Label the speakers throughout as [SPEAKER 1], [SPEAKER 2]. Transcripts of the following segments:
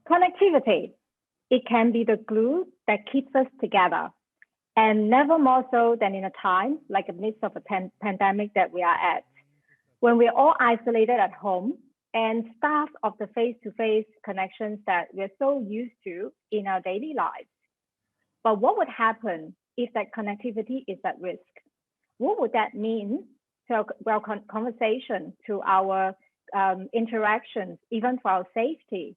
[SPEAKER 1] Connectivity. It can be the glue that keeps us together, and never more so than in a time like the midst of a pandemic that we are at, when we're all isolated at home and starved of the face-to-face connections that we're so used to in our daily lives. But what would happen if that connectivity is at risk? What would that mean to our conversation, to our interactions, even for our safety?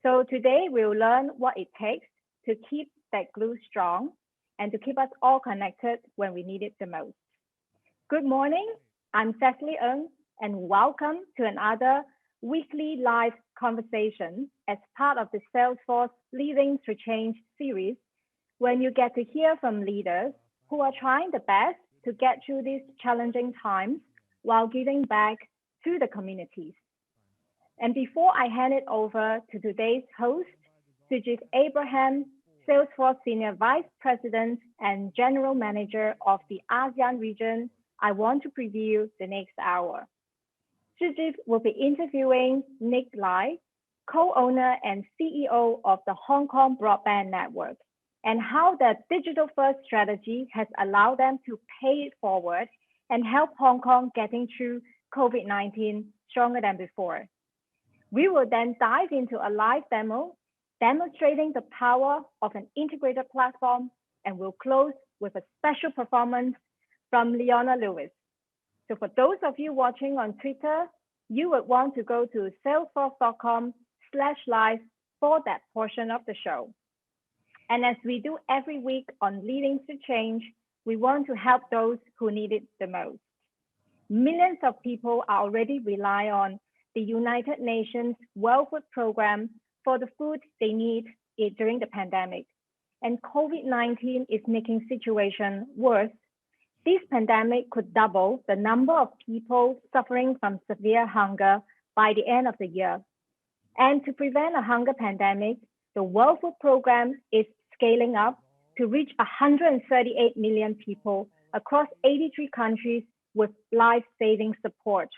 [SPEAKER 1] So today we'll learn what it takes to keep that glue strong and to keep us all connected when we need it the most. Good morning, I'm Cecily Ng, and welcome to another weekly live conversation as part of the Salesforce Leading Through Change series, when you get to hear from leaders who are trying the best to get through these challenging times while giving back to the communities. And before I hand it over to today's host, Sujith Abraham, Salesforce Senior Vice President and General Manager of the ASEAN region, I want to preview the next hour. Sujith will be interviewing NiQ Lai, co-owner and CEO of the Hong Kong Broadband Network, and how the digital-first strategy has allowed them to pay it forward and help Hong Kong getting through COVID-19 stronger than before. We will then dive into a live demo demonstrating the power of an integrated platform, and we'll close with a special performance from Leona Lewis. So for those of you watching on Twitter, you would want to go to salesforce.com/live for that portion of the show. And as we do every week on Leading to Change, we want to help those who need it the most. Millions of people are already rely on the United Nations World Food Program for the food they need during the pandemic. And COVID-19 is making situation worse. This pandemic could double the number of people suffering from severe hunger by the end of the year. And to prevent a hunger pandemic, the World Food Program is scaling up to reach 138 million people across 83 countries with life-saving support.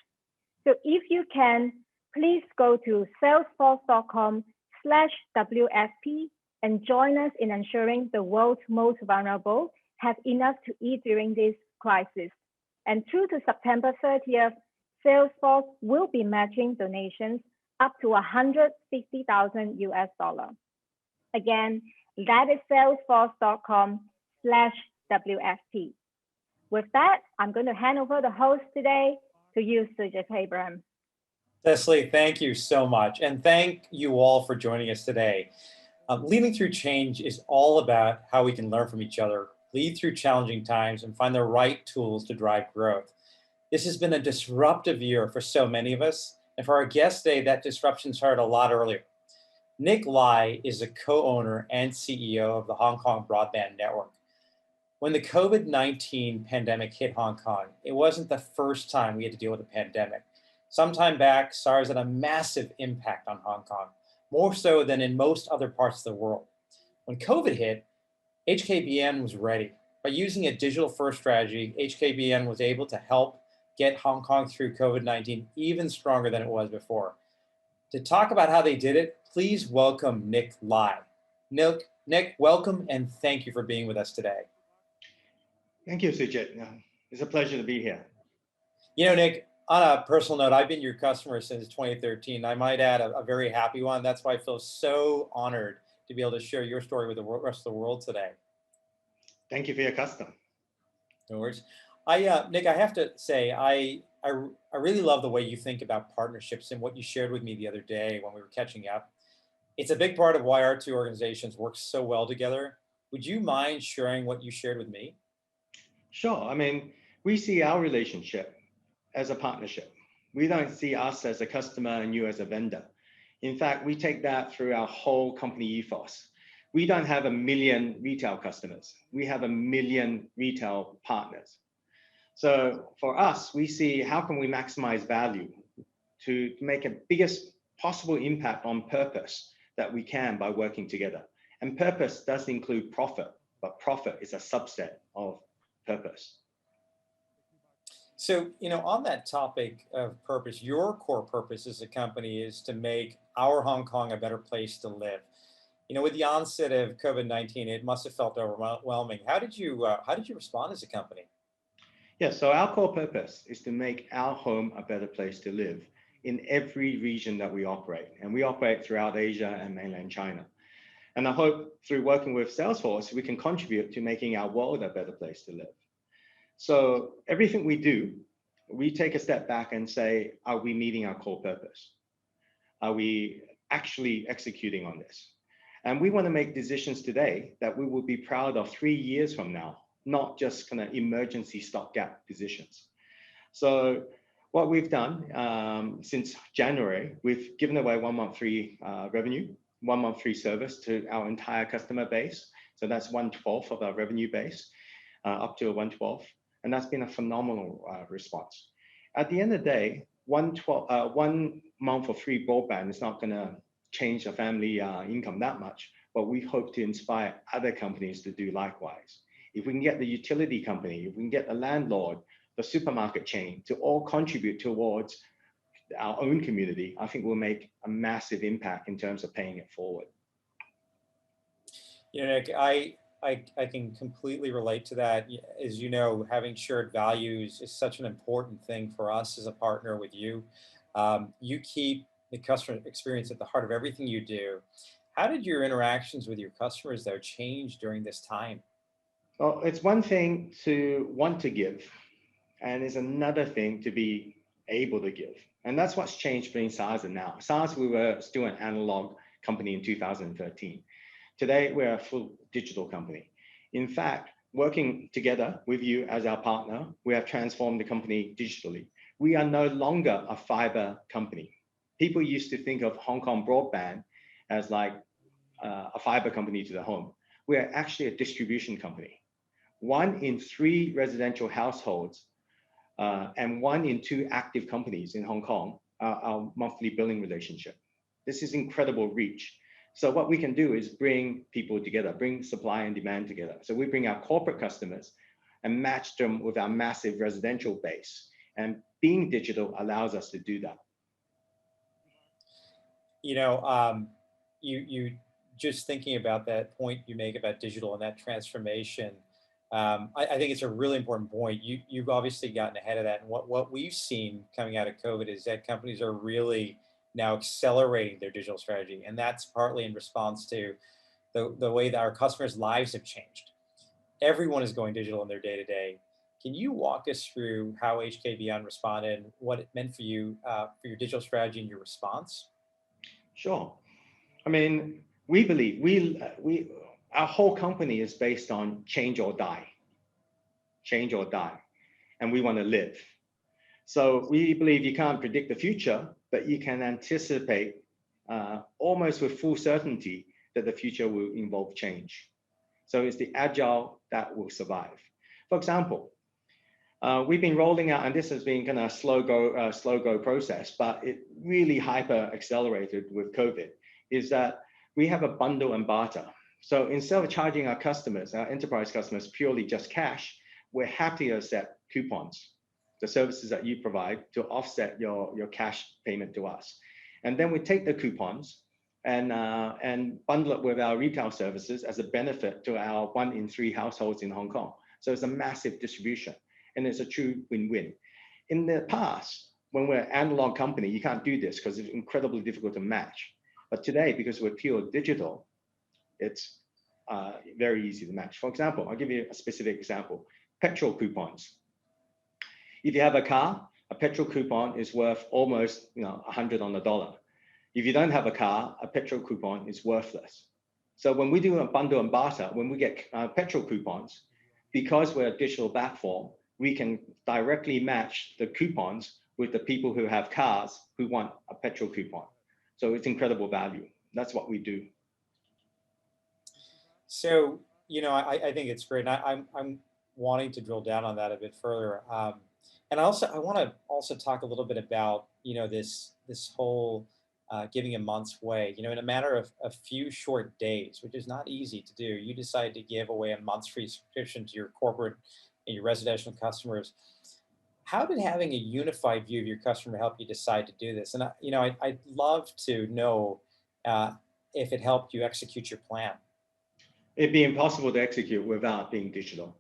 [SPEAKER 1] So if you can, please go to salesforce.com/WFP and join us in ensuring the world's most vulnerable have enough to eat during this crisis. And through to September 30th, Salesforce will be matching donations up to $150,000 US. Again, that is salesforce.com/WFP. With that, I'm going to hand over the host today to you, Sujith Abraham.
[SPEAKER 2] Cecily, thank you so much. And thank you all for joining us today. Leading Through Change is all about how we can learn from each other, lead through challenging times, and find the right tools to drive growth. This has been a disruptive year for so many of us. And for our guest today, that disruption started a lot earlier. NiQ Lai is the co-owner and CEO of the Hong Kong Broadband Network. When the COVID-19 pandemic hit Hong Kong, it wasn't the first time we had to deal with a pandemic. Sometime back, SARS had a massive impact on Hong Kong, more so than in most other parts of the world. When COVID hit, HKBN was ready. By using a digital-first strategy, HKBN was able to help get Hong Kong through COVID-19 even stronger than it was before. To talk about how they did it, please welcome NiQ Lai. NiQ, welcome and thank you for being with us today.
[SPEAKER 3] Thank you, Sujith. It's a pleasure to be here.
[SPEAKER 2] You know, NiQ, on a personal note, I've been your customer since 2013. I might add a very happy one. That's why I feel so honored to be able to share your story with the rest of the world today.
[SPEAKER 3] Thank you for your custom.
[SPEAKER 2] No worries. NiQ, I have to say, I really love the way you think about partnerships and what you shared with me the other day when we were catching up. It's a big part of why our two organizations work so well together. Would you mind sharing what you shared with me?
[SPEAKER 3] Sure. I mean, we see our relationship as a partnership. We don't see us as a customer and you as a vendor. In fact, we take that through our whole company ethos. We don't have 1 million retail customers. We have 1 million retail partners. So for us, we see how can we maximize value to make a biggest possible impact on purpose that we can by working together. And purpose does include profit, but profit is a subset of purpose.
[SPEAKER 2] So, on that topic of purpose, your core purpose as a company is to make our Hong Kong a better place to live. With the onset of COVID-19, it must have felt overwhelming. How did you respond as a company?
[SPEAKER 3] Yeah, so our core purpose is to make our home a better place to live in every region that we operate. And we operate throughout Asia and mainland China. And I hope through working with Salesforce, we can contribute to making our world a better place to live. So everything we do, we take a step back and say, are we meeting our core purpose? Are we actually executing on this? And we want to make decisions today that we will be proud of 3 years from now, not just kind of emergency stopgap decisions. So what we've done since January, we've given away 1 month free revenue, 1 month free service to our entire customer base. So that's 1/12 of our revenue base, up to 1/12. And that's been a phenomenal response. At the end of the day, 1 month of free broadband is not going to change the family income that much, but we hope to inspire other companies to do likewise. If we can get the utility company, if we can get the landlord, the supermarket chain to all contribute towards our own community, I think we'll make a massive impact in terms of paying it forward.
[SPEAKER 2] Nick, I can completely relate to that. As you know, having shared values is such an important thing for us as a partner with you. You keep the customer experience at the heart of everything you do. How did your interactions with your customers, though, change during this time?
[SPEAKER 3] Well, it's one thing to want to give, and it's another thing to be able to give. And that's what's changed between SARS and now. SARS, we were still an analog company in 2013. Today, we're a full digital company. In fact, working together with you as our partner, we have transformed the company digitally. We are no longer a fiber company. People used to think of Hong Kong Broadband as like a fiber company to the home. We are actually a distribution company. 1 in 3 residential households and 1 in 2 active companies in Hong Kong are our monthly billing relationship. This is incredible reach. So what we can do is bring people together, bring supply and demand together. So we bring our corporate customers and match them with our massive residential base. And being digital allows us to do that.
[SPEAKER 2] You just thinking about that point you make about digital and that transformation, I think it's a really important point. You've obviously gotten ahead of that. And what we've seen coming out of COVID is that companies are really now accelerating their digital strategy. And that's partly in response to the way that our customers' lives have changed. Everyone is going digital in their day-to-day. Can you walk us through how HKBN responded and what it meant for you, for your digital strategy and your response?
[SPEAKER 3] Sure. I mean, we believe our whole company is based on change or die, and we want to live. So we believe you can't predict the future, but you can anticipate almost with full certainty that the future will involve change. So it's the agile that will survive. For example, we've been rolling out, and this has been kind of a slow go process, but it really hyper accelerated with COVID, is that we have a bundle and barter. So instead of charging our customers, our enterprise customers, purely just cash, we're happy to accept coupons, the services that you provide to offset your cash payment to us. And then we take the coupons and bundle it with our retail services as a benefit to our 1 in 3 households in Hong Kong. So it's a massive distribution, and it's a true win-win. In the past, when we're an analog company, you can't do this because it's incredibly difficult to match. But today, because we're pure digital, it's very easy to match. For example, I'll give you a specific example. Petrol coupons. If you have a car, a petrol coupon is worth almost 100 on the dollar. If you don't have a car, a petrol coupon is worthless. So when we do a bundle and barter, when we get petrol coupons, because we're a digital platform, we can directly match the coupons with the people who have cars who want a petrol coupon. So it's incredible value. That's what we do.
[SPEAKER 2] So, I think it's great. And I'm wanting to drill down on that a bit further. And I want to also talk a little bit about, this whole giving a month's way. In a matter of a few short days, which is not easy to do, you decide to give away a month's free subscription to your corporate and your residential customers. How did having a unified view of your customer help you decide to do this? And I'd love to know if it helped you execute your plan.
[SPEAKER 3] It'd be impossible to execute without being digital.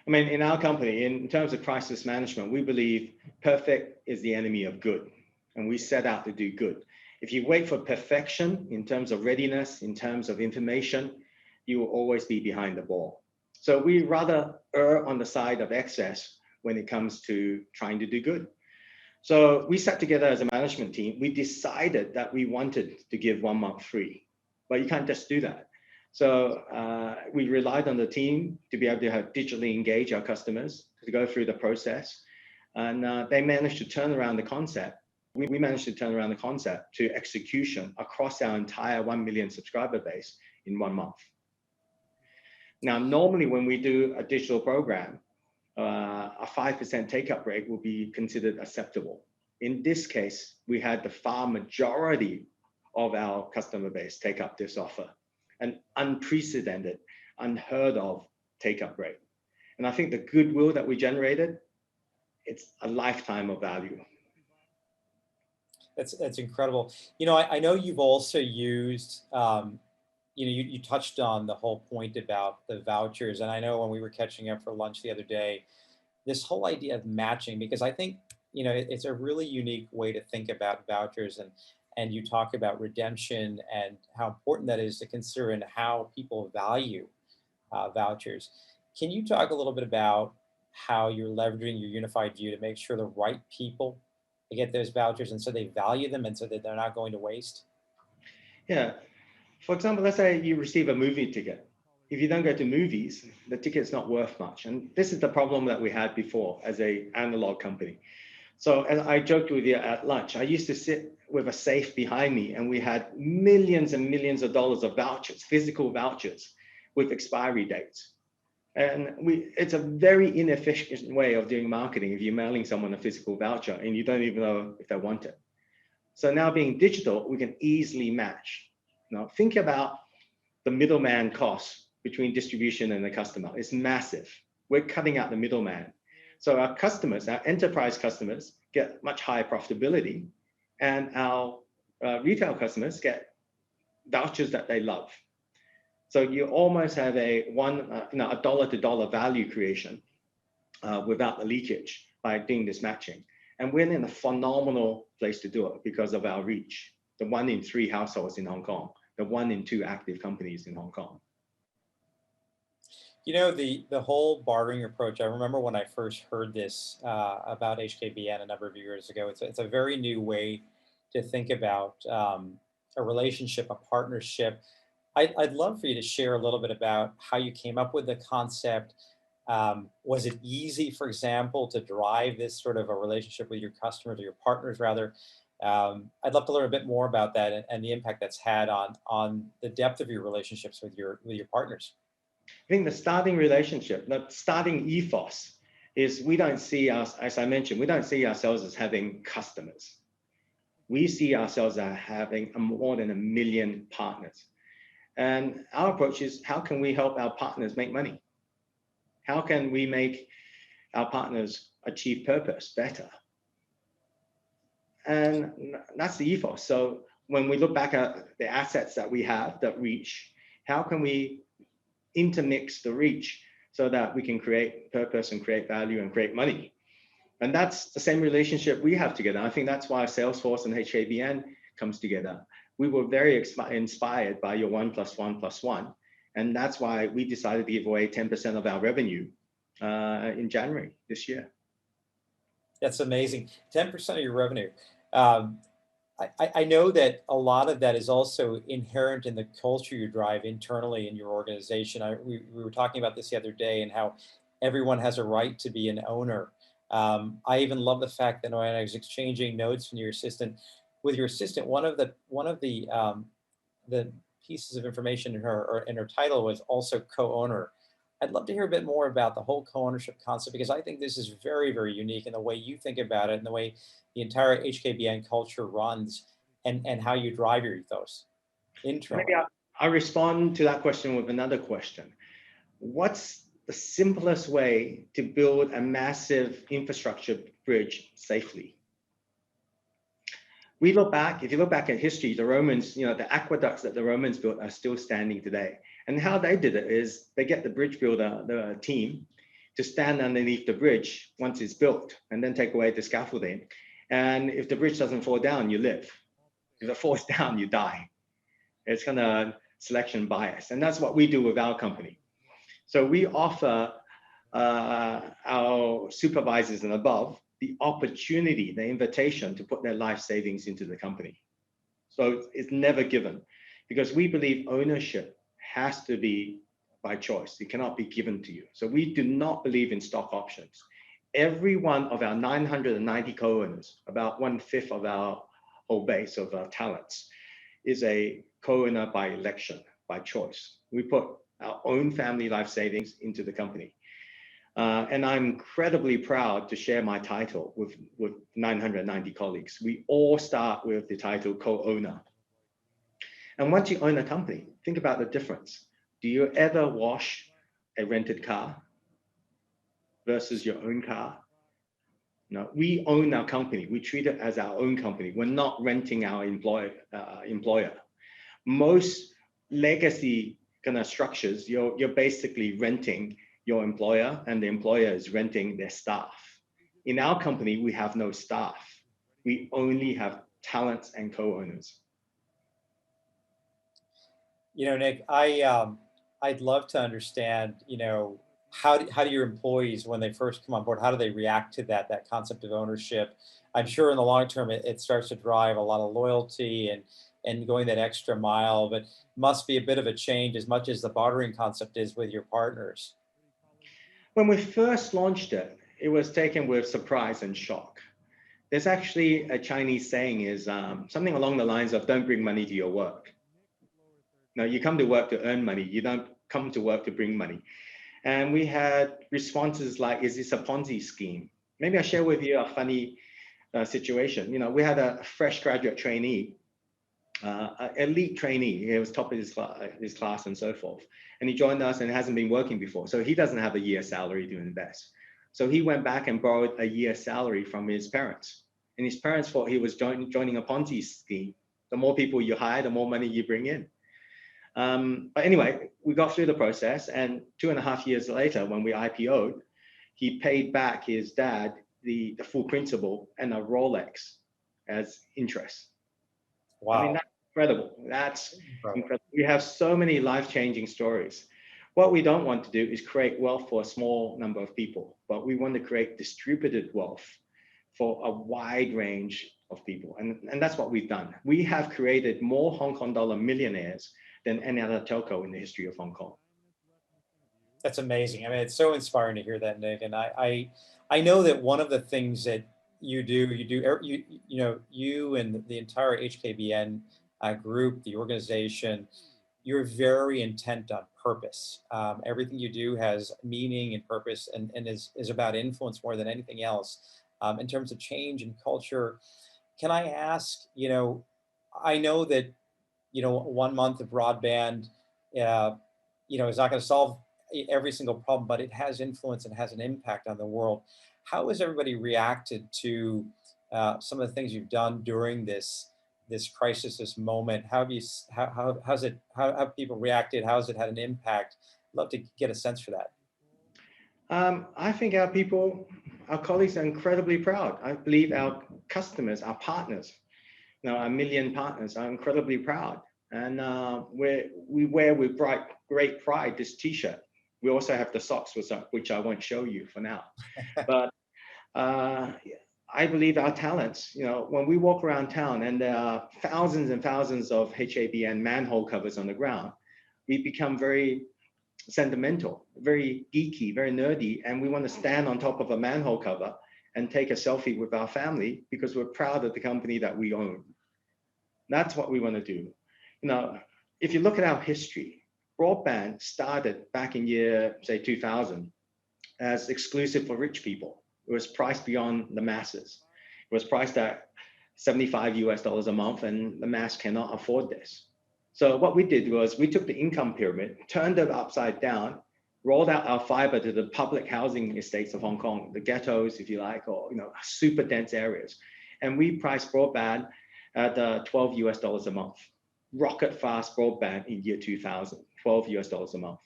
[SPEAKER 3] I mean, in our company, in terms of crisis management, we believe perfect is the enemy of good, and we set out to do good. If you wait for perfection in terms of readiness, in terms of information, you will always be behind the ball. So we rather err on the side of excess when it comes to trying to do good. So we sat together as a management team. We decided that we wanted to give 1 month free, but you can't just do that. So we relied on the team to be able to have digitally engage our customers to go through the process. And they managed to turn around the concept. We managed to turn around the concept to execution across our entire 1 million subscriber base in 1 month. Now, normally when we do a digital program, a 5% take-up rate will be considered acceptable. In this case, we had the far majority of our customer base take up this offer, an unprecedented, unheard of take-up rate. And I think the goodwill that we generated, it's a lifetime of value.
[SPEAKER 2] That's incredible. I know you've also used, you touched on the whole point about the vouchers. And I know when we were catching up for lunch the other day, this whole idea of matching, because I think, it's a really unique way to think about vouchers. And you talk about redemption and how important that is to consider and how people value vouchers. Can you talk a little bit about how you're leveraging your unified view to make sure the right people get those vouchers and so they value them and so that they're not going to waste?
[SPEAKER 3] Yeah. For example, let's say you receive a movie ticket. If you don't go to movies, the ticket's not worth much. And this is the problem that we had before as an analog company. So as I joked with you at lunch, I used to sit with a safe behind me and we had millions and millions of dollars of vouchers, physical vouchers with expiry dates. And it's a very inefficient way of doing marketing if you're mailing someone a physical voucher and you don't even know if they want it. So now being digital, we can easily match. Now think about the middleman cost between distribution and the customer. It's massive. We're cutting out the middleman. So our customers, our enterprise customers, get much higher profitability, and our retail customers get vouchers that they love. So you almost have a dollar-to-dollar value creation without the leakage by doing this matching. And we're in a phenomenal place to do it because of our reach. The 1 in 3 households in Hong Kong, the 1 in 2 active companies in Hong Kong.
[SPEAKER 2] The whole bartering approach, I remember when I first heard this about HKBN a number of years ago. It's a very new way to think about a relationship, a partnership. I'd love for you to share a little bit about how you came up with the concept. Was it easy, for example, to drive this sort of a relationship with your customers or your partners, rather? I'd love to learn a bit more about that and the impact that's had on the depth of your relationships with your partners.
[SPEAKER 3] I think the starting relationship, the starting ethos is we don't see us, as I mentioned, we don't see ourselves as having customers. We see ourselves as having more than 1 million partners. And our approach is, how can we help our partners make money? How can we make our partners achieve purpose better? And that's the ethos. So when we look back at the assets that we have that reach, how can we intermix the reach so that we can create purpose and create value and create money? And that's the same relationship we have together. I think that's why Salesforce and HKBN comes together. We were very inspired by your 1 + 1 + 1. And that's why we decided to give away 10% of our revenue in January this year.
[SPEAKER 2] That's amazing. 10% of your revenue. I know that a lot of that is also inherent in the culture you drive internally in your organization. We were talking about this the other day and how everyone has a right to be an owner. I even love the fact that when I was exchanging notes with your assistant, one of the pieces of information in her title was also co-owner. I'd love to hear a bit more about the whole co-ownership concept, because I think this is very, very unique in the way you think about it and the way the entire HKBN culture runs and how you drive your ethos internally.
[SPEAKER 3] Maybe I'll respond to that question with another question. What's the simplest way to build a massive infrastructure bridge safely. We look back, if you look back at history, the Romans, the aqueducts that the Romans built are still standing today. And how they did it is they get the bridge builder, the team, to stand underneath the bridge once it's built and then take away the scaffolding. And if the bridge doesn't fall down, you live. If it falls down, you die. It's kind of selection bias. And that's what we do with our company. So we offer our supervisors and above the opportunity, the invitation to put their life savings into the company. So it's never given, because we believe ownership has to be by choice. It cannot be given to you. So we do not believe in stock options. Every one of our 990 co-owners, about 1/5 of our whole base of our talents, is a co-owner by election, by choice. We put our own family life savings into the company. And I'm incredibly proud to share my title with 990 colleagues. We all start with the title co-owner. And once you own a company, think about the difference. Do you ever wash a rented car versus your own car? No, we own our company. We treat it as our own company. We're not renting our employer. Most legacy kind of structures, you're basically renting your employer, and the employer is renting their staff. In our company, we have no staff. We only have talents and co-owners.
[SPEAKER 2] Nick, I'd love to understand, how do your employees, when they first come on board, how do they react to that concept of ownership? I'm sure in the long term, it starts to drive a lot of loyalty and going that extra mile, but must be a bit of a change as much as the bartering concept is with your partners.
[SPEAKER 3] When we first launched it, it was taken with surprise and shock. There's actually a Chinese saying is something along the lines of, don't bring money to your work. Now, you come to work to earn money. You don't come to work to bring money. And we had responses like, is this a Ponzi scheme? Maybe I'll share with you a funny situation. We had a fresh graduate trainee, elite trainee. He was top of his class and so forth. And he joined us and hasn't been working before. So he doesn't have a year's salary to invest. So he went back and borrowed a year's salary from his parents. And his parents thought he was joining a Ponzi scheme. The more people you hire, the more money you bring in. But anyway, we got through the process, and 2.5 years later, when we IPO'd, he paid back his dad the full principal and a Rolex as interest.
[SPEAKER 2] Wow.
[SPEAKER 3] I mean, that's incredible. That's incredible. We have so many life-changing stories. What we don't want to do is create wealth for a small number of people, but we want to create distributed wealth for a wide range of people. And that's what we've done. We have created more Hong Kong dollar millionaires than any other telco in the history of Hong Kong.
[SPEAKER 2] That's amazing. I mean, it's so inspiring to hear that, Nick. And I know that one of the things that you and the entire HKBN group, the organization, you're very intent on purpose. Everything you do has meaning and purpose, and is about influence more than anything else. In terms of change and culture, can I ask, I know that 1 month of broadband, is not going to solve every single problem, but it has influence and has an impact on the world. How has everybody reacted to some of the things you've done during this crisis, this moment? How have people reacted? How has it had an impact? I'd love to get a sense for that.
[SPEAKER 3] I think our colleagues are incredibly proud. I believe our customers, our partners, our million partners are incredibly proud. And we wear with great pride this T-shirt. We also have the socks, which I won't show you for now. But I believe our talents, when we walk around town and there are thousands and thousands of HKBN manhole covers on the ground, we become very sentimental, very geeky, very nerdy. And we want to stand on top of a manhole cover and take a selfie with our family because we're proud of the company that we own. That's what we want to do. If you look at our history, broadband started back in say 2000 as exclusive for rich people. It was priced beyond the masses. It was priced at $75 a month, and the mass cannot afford this. So what we did was we took the income pyramid, turned it upside down, rolled out our fiber to the public housing estates of Hong Kong, the ghettos, if you like, or super dense areas. And we priced broadband at $12 a month. Rocket fast broadband in year 2000, $12 a month.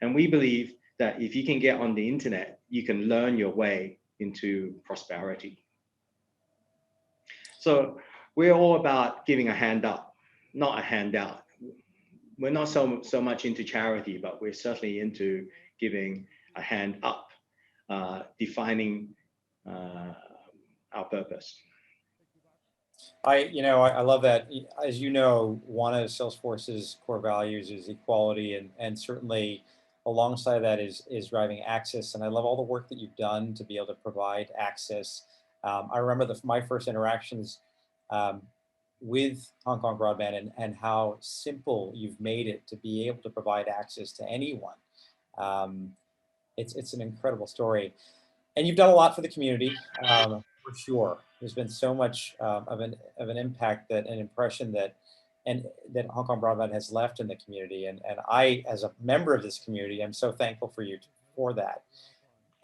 [SPEAKER 3] And we believe that if you can get on the internet, you can learn your way into prosperity. So we're all about giving a hand up, not a handout. We're not so much into charity, but we're certainly into giving a hand up, defining our purpose.
[SPEAKER 2] I love that. As you know, one of Salesforce's core values is equality, and certainly alongside that is driving access. And I love all the work that you've done to be able to provide access. I remember my first interactions with Hong Kong Broadband and how simple you've made it to be able to provide access to anyone. It's an incredible story. And you've done a lot for the community, for sure. There's been so much of an impact, an impression that Hong Kong Broadband has left in the community. And I, as a member of this community, I'm so thankful for you for that.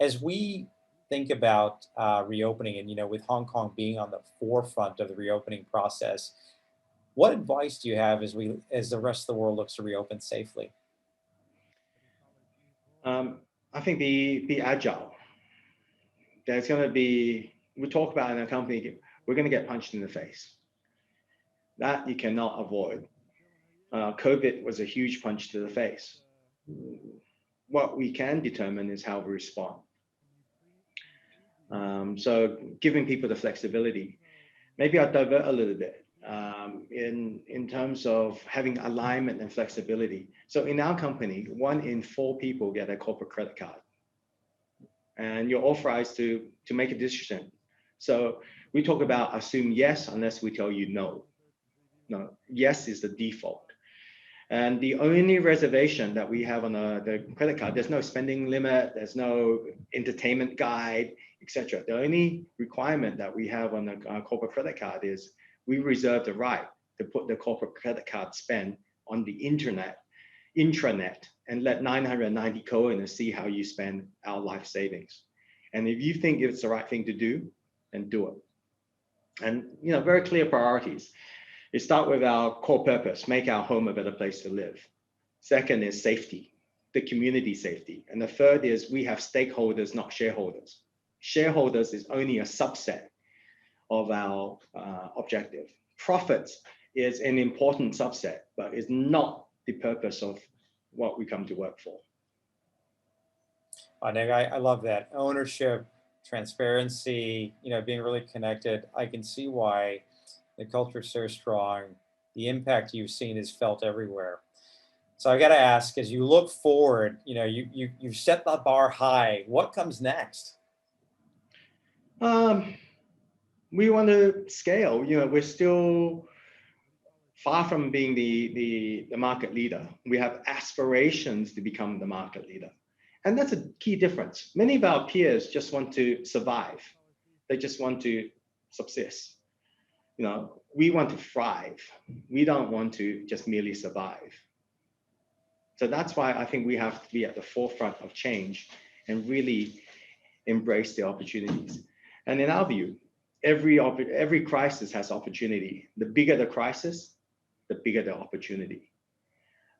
[SPEAKER 2] As we think about reopening, and with Hong Kong being on the forefront of the reopening process, what advice do you have as the rest of the world looks to reopen safely?
[SPEAKER 3] I think be agile. There's going to be, we talk about in a company, we're going to get punched in the face. That you cannot avoid. COVID was a huge punch to the face. What we can determine is how we respond. So giving people the flexibility. Maybe I'll divert a little bit in terms of having alignment and flexibility. So in our company, 1 in 4 people get a corporate credit card. And you're authorized to make a decision. So we talk about assume yes unless we tell you no. No, yes is the default. And the only reservation that we have on the credit card, there's no spending limit, there's no entertainment guide, etc. The only requirement that we have on the corporate credit card is we reserve the right to put the corporate credit card spend on the intranet, and let 990 co-owners see how you spend our life savings. And if you think it's the right thing to do, then do it. And very clear priorities. You start with our core purpose, make our home a better place to live. Second is safety, the community safety. And the third is we have stakeholders, not shareholders. Shareholders is only a subset of our objective. Profits is an important subset, but is not the purpose of what we come to work for.
[SPEAKER 2] Nick, I love that. Ownership, transparency, being really connected. I can see why the culture is so strong. The impact you've seen is felt everywhere. So I got to ask, as you look forward, you've set the bar high. What comes next?
[SPEAKER 3] We want to scale. We're still far from being the market leader. We have aspirations to become the market leader. And that's a key difference. Many of our peers just want to survive. They just want to subsist. We want to thrive. We don't want to just merely survive. So that's why I think we have to be at the forefront of change and really embrace the opportunities. And in our view, every crisis has opportunity. The bigger the crisis, the bigger the opportunity.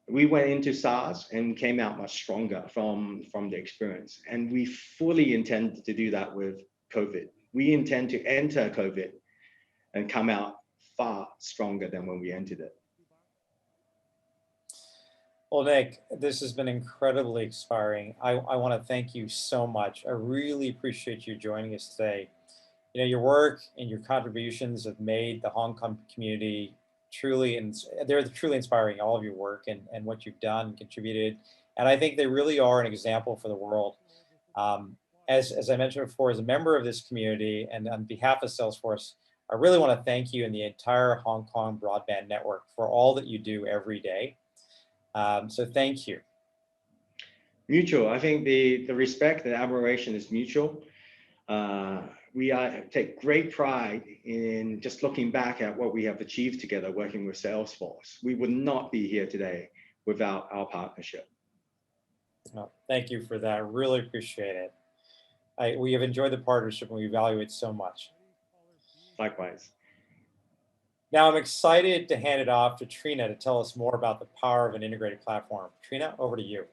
[SPEAKER 3] We went into SARS and came out much stronger from the experience. And we fully intend to do that with COVID. We intend to enter COVID and come out far stronger than when we entered it.
[SPEAKER 2] Well, Nick, this has been incredibly inspiring. I want to thank you so much. I really appreciate you joining us today. Your work and your contributions have made the Hong Kong community they're truly inspiring, all of your work and what you've done and contributed. And I think they really are an example for the world. As I mentioned before, as a member of this community and on behalf of Salesforce, I really want to thank you and the entire Hong Kong Broadband Network for all that you do every day. So thank you.
[SPEAKER 3] Mutual. I think the respect and admiration is mutual. We take great pride in just looking back at what we have achieved together working with Salesforce. We would not be here today without our partnership.
[SPEAKER 2] Oh, thank you for that. I really appreciate it. We have enjoyed the partnership and we value it so much.
[SPEAKER 3] Likewise.
[SPEAKER 2] Now I'm excited to hand it off to Trina to tell us more about the power of an integrated platform. Trina, over to you.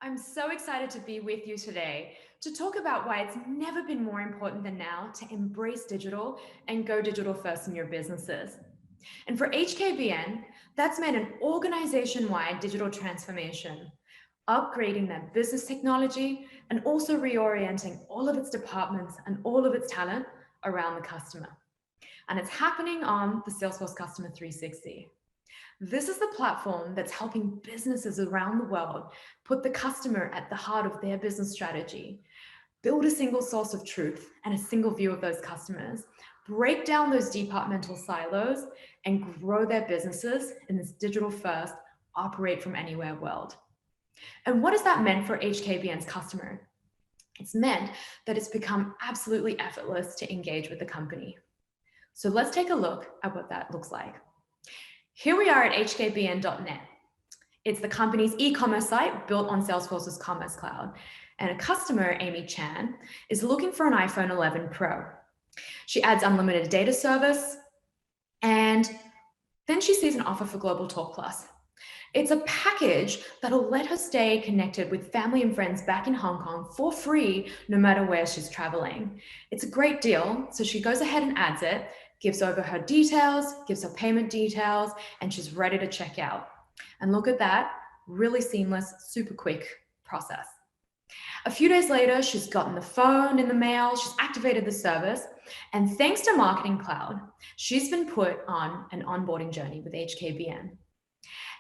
[SPEAKER 4] I'm so excited to be with you today to talk about why it's never been more important than now to embrace digital and go digital first in your businesses. And for HKBN, that's meant an organization-wide digital transformation, upgrading their business technology and also reorienting all of its departments and all of its talent around the customer. And it's happening on the Salesforce Customer 360. This is the platform that's helping businesses around the world put the customer at the heart of their business strategy, build a single source of truth and a single view of those customers, break down those departmental silos, and grow their businesses in this digital first, operate from anywhere world. And what has that meant for HKBN's customer? It's meant that it's become absolutely effortless to engage with the company. So let's take a look at what that looks like. Here we are at hkbn.net. It's the company's e-commerce site built on Salesforce's Commerce Cloud. And a customer, Amy Chan, is looking for an iPhone 11 Pro. She adds unlimited data service, and then she sees an offer for Global Talk Plus. It's a package that'll let her stay connected with family and friends back in Hong Kong for free, no matter where she's traveling. It's a great deal, so she goes ahead and adds it, gives over her details, gives her payment details, and she's ready to check out. And look at that, really seamless, super quick process. A few days later, she's gotten the phone in the mail, she's activated the service, and thanks to Marketing Cloud, she's been put on an onboarding journey with HKBN.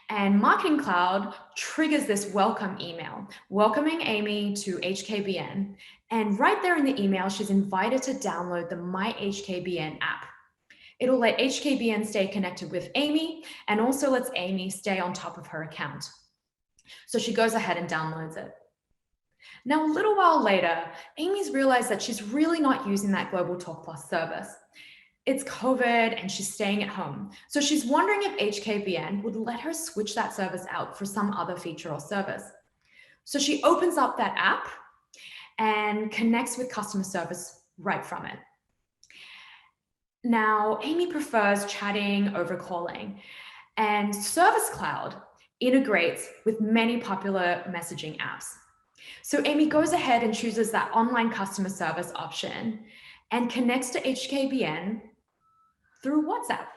[SPEAKER 4] And Marketing Cloud triggers this welcome email, welcoming Amy to HKBN. And right there in the email, she's invited to download the My HKBN app. It'll let HKBN stay connected with Amy and also lets Amy stay on top of her account. So she goes ahead and downloads it. Now, a little while later, Amy's realized that she's really not using that Global Talk Plus service. It's COVID and she's staying at home. So she's wondering if HKBN would let her switch that service out for some other feature or service. So she opens up that app and connects with customer service right from it. Now, Amy prefers chatting over calling, and Service Cloud integrates with many popular messaging apps. So Amy goes ahead and chooses that online customer service option and connects to HKBN through WhatsApp.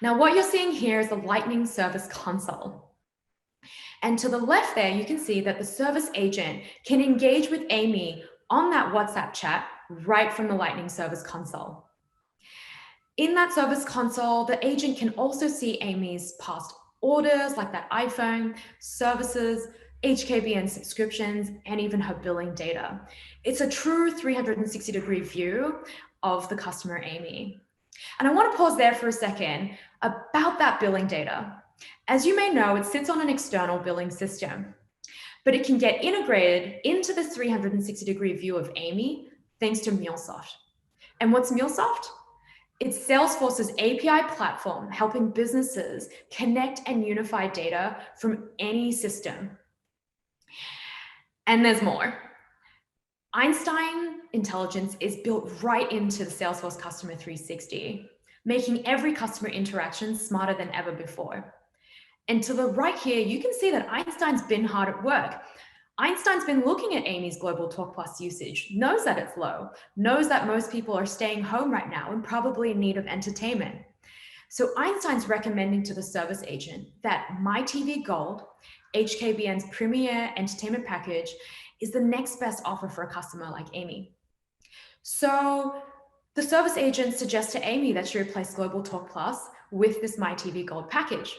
[SPEAKER 4] Now, what you're seeing here is the Lightning Service Console. And to the left there, you can see that the service agent can engage with Amy on that WhatsApp chat right from the Lightning Service Console. In that service console, the agent can also see Amy's past orders like that iPhone, services, HKBN subscriptions, and even her billing data. It's a true 360-degree view of the customer, Amy. And I want to pause there for a second about that billing data. As you may know, it sits on an external billing system, but it can get integrated into the 360-degree view of Amy thanks to MuleSoft. And what's MuleSoft? It's Salesforce's API platform helping businesses connect and unify data from any system. And there's more. Einstein Intelligence is built right into the Salesforce Customer 360, making every customer interaction smarter than ever before. And to the right here, you can see that Einstein's been hard at work. Einstein's been looking at Amy's Global Talk Plus usage, knows that it's low, knows that most people are staying home right now and probably in need of entertainment. So Einstein's recommending to the service agent that MyTV Gold, HKBN's premier entertainment package, is the next best offer for a customer like Amy. So the service agent suggests to Amy that she replace Global Talk Plus with this MyTV Gold package.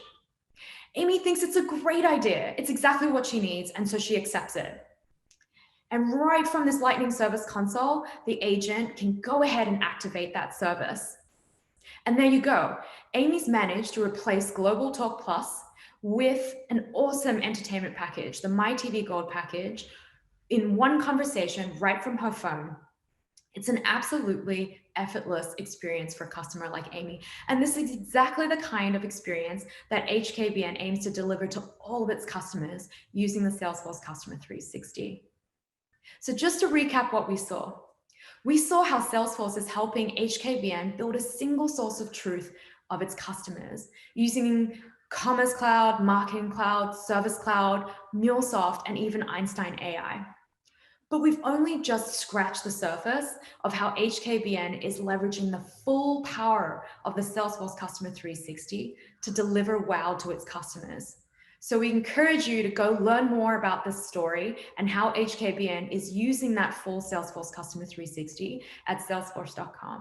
[SPEAKER 4] Amy thinks it's a great idea. It's exactly what she needs, and so she accepts it. And right from this Lightning Service Console, the agent can go ahead and activate that service. And there you go. Amy's managed to replace Global Talk Plus with an awesome entertainment package, the MyTV Gold package, in one conversation right from her phone. It's an absolutely effortless experience for a customer like Amy. And this is exactly the kind of experience that HKBN aims to deliver to all of its customers using the Salesforce Customer 360. So just to recap what we saw how Salesforce is helping HKBN build a single source of truth of its customers using Commerce Cloud, Marketing Cloud, Service Cloud, MuleSoft, and even Einstein AI. But we've only just scratched the surface of how HKBN is leveraging the full power of the Salesforce Customer 360 to deliver wow to its customers. So we encourage you to go learn more about this story and how HKBN is using that full Salesforce Customer 360 at salesforce.com.